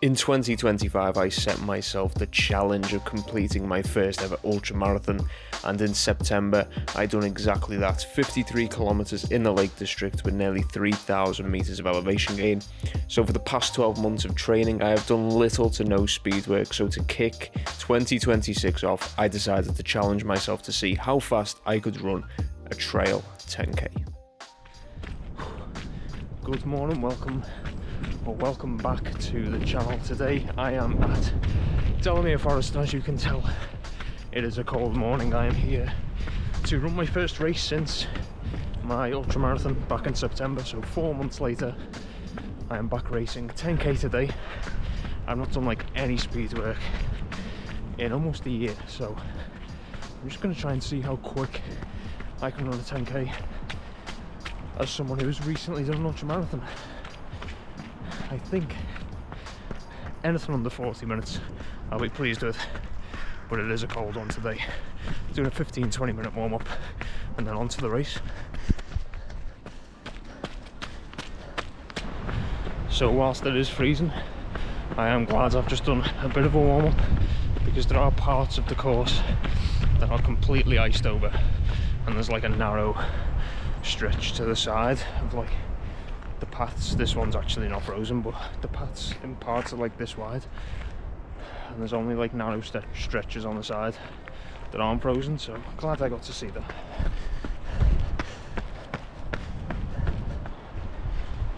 In 2025, I set myself the challenge of completing my first ever ultramarathon, and in September, I done exactly that, 53 kilometers in the Lake District with nearly 3,000 meters of elevation gain. So for the past 12 months of training, I have done little to no speed work, so to kick 2026 off, I decided to challenge myself to see how fast I could run a trail 10k. Good morning, welcome back to the channel. Today I am at Delamere Forest, and as you can tell, it is a cold morning. I am here to run my first race since my ultramarathon back in September, so 4 months later I am back racing 10k today. I've not done like any speed work in almost a year, so I'm just going to try and see how quick I can run a 10k as someone who's recently done an ultramarathon. I think anything under 40 minutes I'll be pleased with, but it is a cold one today. Doing a 15-20 minute warm-up and then on to the race. So whilst it is freezing, I am glad I've just done a bit of a warm-up, because there are parts of the course that are completely iced over, and there's like a narrow stretch to the side of like the paths. This one's actually not frozen, but the paths in parts are like this wide, and there's only like narrow stretches on the side that aren't frozen, so I'm glad I got to see that.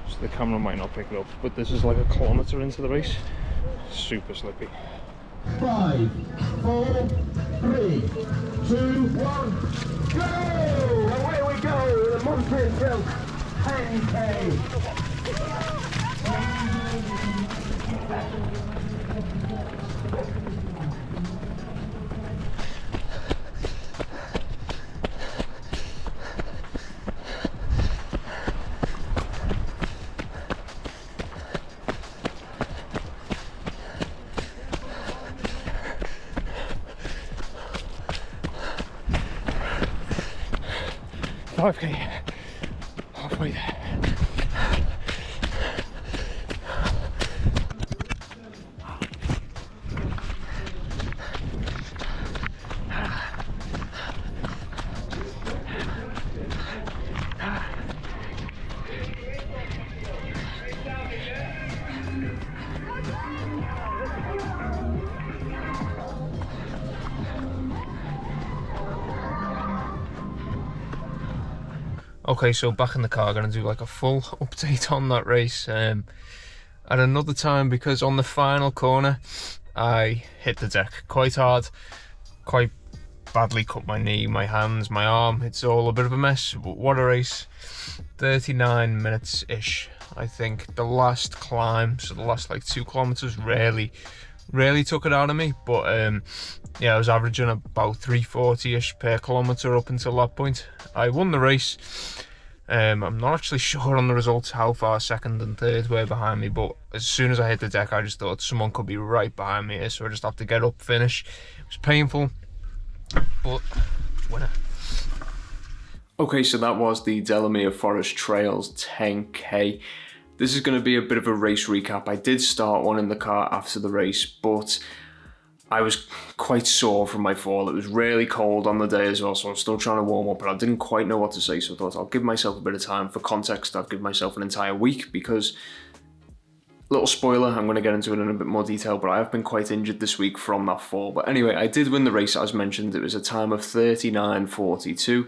So the camera might not pick it up, but this is like a kilometre into the race. Super slippy. 5, 4, 3, 2, 1, go! Away we go! The Montane Delamere 10k. Halfway there. Okay, so back in the car, going to do like a full update on that race at another time, because on the final corner I hit the deck quite hard, quite badly, cut my knee, my hands, my arm. It's all a bit of a mess. But what a race. 39 minutes ish, I think. The last climb, so the last like 2 kilometers really took it out of me, but yeah, I was averaging about 340-ish per kilometer up until that point. I won the race. I'm not actually sure on the results how far second and third were behind me, but as soon as I hit the deck I just thought someone could be right behind me here, so I just have to get up, finish. It was painful, but winner. Okay, so that was the Delamere Forest Trails 10k. This is going to be a bit of a race recap. I did start one in the car after the race, but I was quite sore from my fall. It was really cold on the day as well, so I was still trying to warm up, but I didn't quite know what to say, so I thought I'll give myself a bit of time. For context, I've given myself an entire week, because, little spoiler, I'm going to get into it in a bit more detail, but I have been quite injured this week from that fall. But anyway, I did win the race, as mentioned. It was a time of 39:42.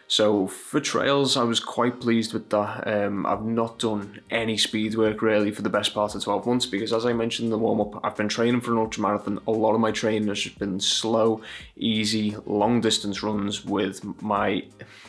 So for trails, I was quite pleased with that. I've not done any speed work really for the best part of 12 months, because as I mentioned in the warm-up, I've been training for an ultramarathon. A lot of my training has just been slow, easy, long distance runs, with my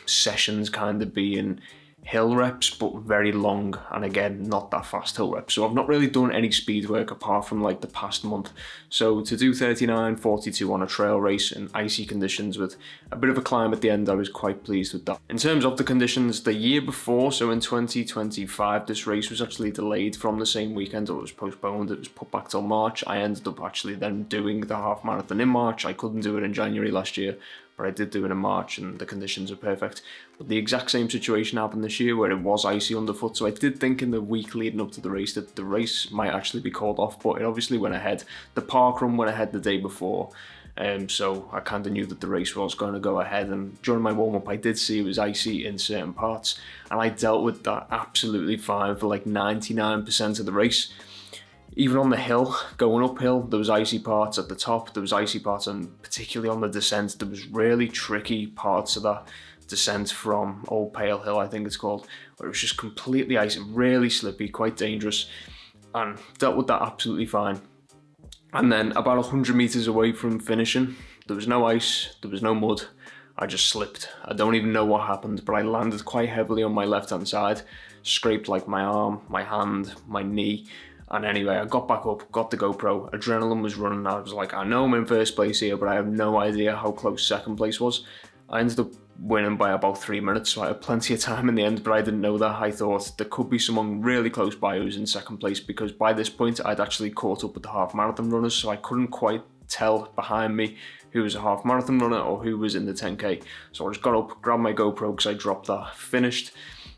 sessions kind of being hill reps, but very long, and again, not that fast hill reps. So I've not really done any speed work apart from like the past month. So to do 39:42 on a trail race in icy conditions with a bit of a climb at the end, I was quite pleased with that. In terms of the conditions, the year before, so in 2025, this race was actually delayed from the same weekend. It was postponed, it was put back till March. I ended up actually then doing the half marathon in March. I couldn't do it in January last year but I did do it in March and the conditions are perfect. But the exact same situation happened this year where it was icy underfoot, so I did think in the week leading up to the race that the race might actually be called off, but it obviously went ahead. The park run went ahead the day before, so I kind of knew that the race was going to go ahead, and during my warm-up I did see it was icy in certain parts, and I dealt with that absolutely fine for like 99% of the race. Even on the hill, going uphill, there was icy parts at the top, there was icy parts, and particularly on the descent, there was really tricky parts of that descent from Old Pale Hill, I think it's called, where it was just completely icy, really slippy, quite dangerous, and dealt with that absolutely fine. And then about 100 meters away from finishing, there was no ice, there was no mud, I just slipped. I don't even know what happened, but I landed quite heavily on my left-hand side, scraped like my arm, my hand, my knee. And anyway, I got back up, got the GoPro, adrenaline was running. I was like, I know I'm in first place here, but I have no idea how close second place was. I ended up winning by about 3 minutes, so I had plenty of time in the end, but I didn't know that. I thought there could be someone really close by who was in second place, because by this point I'd actually caught up with the half marathon runners, so I couldn't quite tell behind me who was a half marathon runner or who was in the 10k. So I just got up, grabbed my GoPro because I dropped that, finished,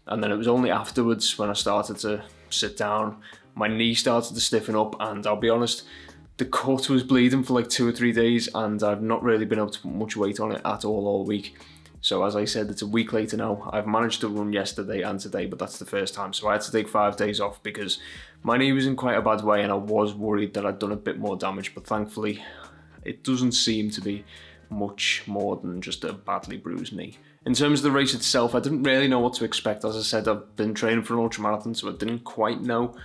and then it was only afterwards when I started to sit down, my knee started to stiffen up, and I'll be honest, the cut was bleeding for like 2 or 3 days, and I've not really been able to put much weight on it at all week. So as I said, it's a week later now. I've managed to run yesterday and today, but that's the first time. So I had to take 5 days off because my knee was in quite a bad way, and I was worried that I'd done a bit more damage, but thankfully it doesn't seem to be much more than just a badly bruised knee. In terms of the race itself, I didn't really know what to expect. As I said, I've been training for an ultramarathon, so I didn't quite know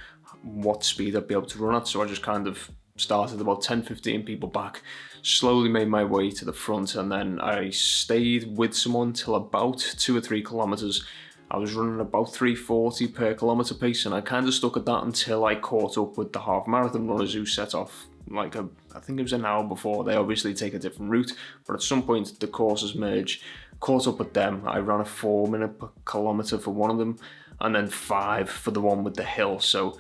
what speed I'd be able to run at, so I just kind of started about 10-15 people back, slowly made my way to the front, and then I stayed with someone till about 2 or 3 kilometers. I was running about 340 per kilometer pace, and I kind of stuck at that until I caught up with the half marathon runners who set off like I think it was an hour before. They obviously take a different route, but at some point the courses merge. Caught up with them. I ran a 4 minute per kilometer for one of them, and then 5 for the one with the hill. So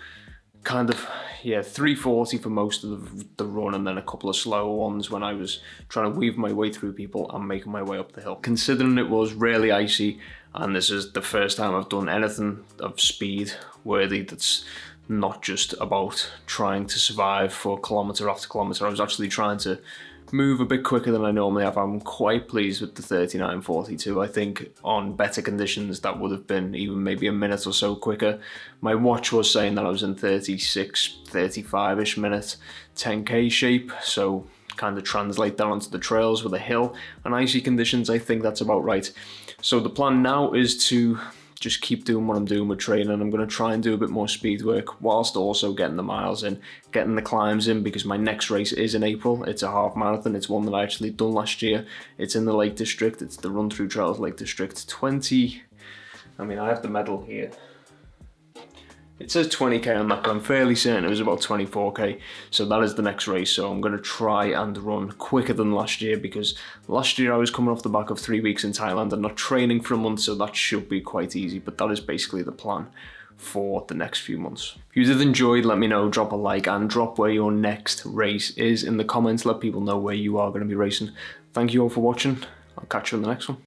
kind of, yeah, 340 for most of the run, and then a couple of slower ones when I was trying to weave my way through people and making my way up the hill. Considering it was really icy, and this is the first time I've done anything of speed worthy that's not just about trying to survive for kilometer after kilometer, I was actually trying to move a bit quicker than I normally have. I'm quite pleased with the 39:42. I think on better conditions that would have been even maybe a minute or so quicker. My watch was saying that I was in 36, 35-ish minute 10k shape, so kind of translate that onto the trails with a hill and icy conditions, I think that's about right. So the plan now is to just keep doing what I'm doing with training. I'm going to try and do a bit more speed work whilst also getting the miles in, getting the climbs in, because my next race is in April. It's a half marathon. It's one that I actually done last year. It's in the Lake District. It's the Run Through Trails Lake District. I have the medal here. It says 20k on that, but I'm fairly certain it was about 24k. So that is the next race. So I'm going to try and run quicker than last year, because last year I was coming off the back of 3 weeks in Thailand and not training for a month, so that should be quite easy. But that is basically the plan for the next few months. If you did enjoy, let me know, drop a like, and drop where your next race is in the comments. Let people know where you are going to be racing. Thank you all for watching. I'll catch you on the next one.